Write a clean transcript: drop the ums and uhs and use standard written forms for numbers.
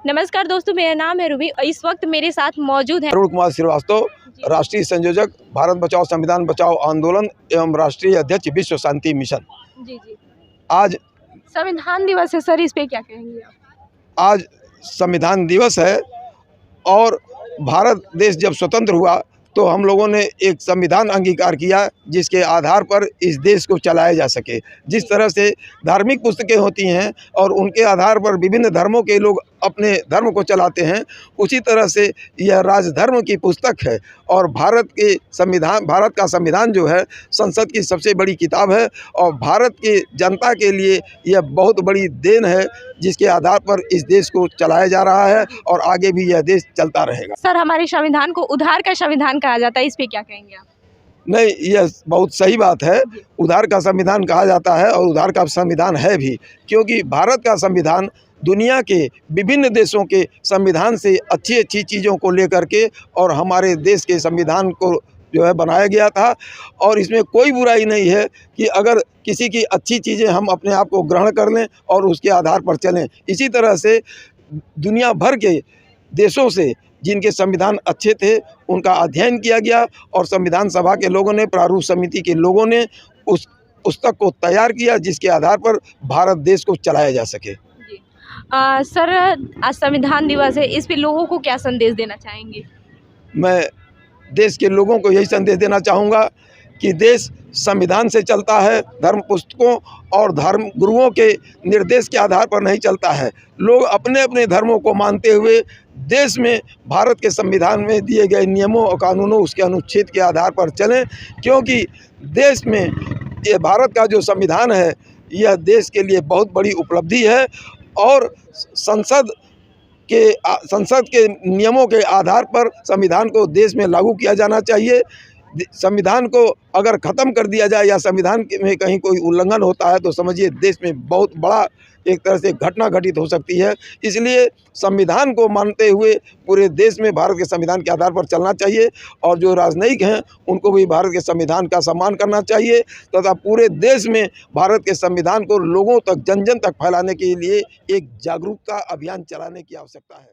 नमस्कार दोस्तों, मेरा नाम है रूबी। इस वक्त मेरे साथ मौजूद है अरुण कुमार श्रीवास्तव, राष्ट्रीय संयोजक भारत बचाओ संविधान बचाओ आंदोलन एवं राष्ट्रीय अध्यक्ष विश्व शांति मिशन। जी। आज संविधान दिवस है सर, इस पे क्या कहेंगे आप? आज संविधान दिवस है और भारत देश जब स्वतंत्र हुआ तो हम लोगों ने एक संविधान अंगीकार किया जिसके आधार पर इस देश को चलाया जा सके। जिस तरह से धार्मिक पुस्तकें होती हैं और उनके आधार पर विभिन्न धर्मों के लोग अपने धर्म को चलाते हैं, उसी तरह से यह राजधर्म की पुस्तक है। और भारत का संविधान जो है संसद की सबसे बड़ी किताब है और भारत की जनता के लिए यह बहुत बड़ी देन है जिसके आधार पर इस देश को चलाया जा रहा है और आगे भी यह देश चलता रहेगा। सर, हमारे संविधान को उधार का संविधान कहा जाता है, इस पे क्या कहेंगे आप? नहीं, यह बहुत सही बात है। उधार का संविधान कहा जाता है और उधार का संविधान है भी, क्योंकि भारत का संविधान दुनिया के विभिन्न देशों के संविधान से अच्छी अच्छी चीज़ों को लेकर के और हमारे देश के संविधान को जो है बनाया गया था। और इसमें कोई बुराई नहीं है कि अगर किसी की अच्छी चीज़ें हम अपने आप को ग्रहण कर लें और उसके आधार पर चलें। इसी तरह से दुनिया भर के देशों से जिनके संविधान अच्छे थे उनका अध्ययन किया गया और संविधान सभा के लोगों ने, प्रारूप समिति के लोगों ने उस पुस्तक को तैयार किया जिसके आधार पर भारत देश को चलाया जा सके। सर, आज संविधान दिवस है, इस पे लोगों को क्या संदेश देना चाहेंगे? मैं देश के लोगों को यही संदेश देना चाहूँगा कि देश संविधान से चलता है, धर्म पुस्तकों और धर्म गुरुओं के निर्देश के आधार पर नहीं चलता है। लोग अपने अपने धर्मों को मानते हुए देश में भारत के संविधान में दिए गए नियमों और कानूनों उसके अनुच्छेद के आधार पर चलें, क्योंकि देश में ये भारत का जो संविधान है यह देश के लिए बहुत बड़ी उपलब्धि है। और संसद के नियमों के आधार पर संविधान को देश में लागू किया जाना चाहिए। संविधान को अगर ख़त्म कर दिया जाए या संविधान में कहीं कोई उल्लंघन होता है तो समझिए देश में बहुत बड़ा एक तरह से घटना घटित हो सकती है। इसलिए संविधान को मानते हुए पूरे देश में भारत के संविधान के आधार पर चलना चाहिए और जो राजनयिक हैं उनको भी भारत के संविधान का सम्मान करना चाहिए तथा पूरे देश में भारत के संविधान को लोगों तक, जन जन तक फैलाने के लिए एक जागरूकता अभियान चलाने की आवश्यकता है।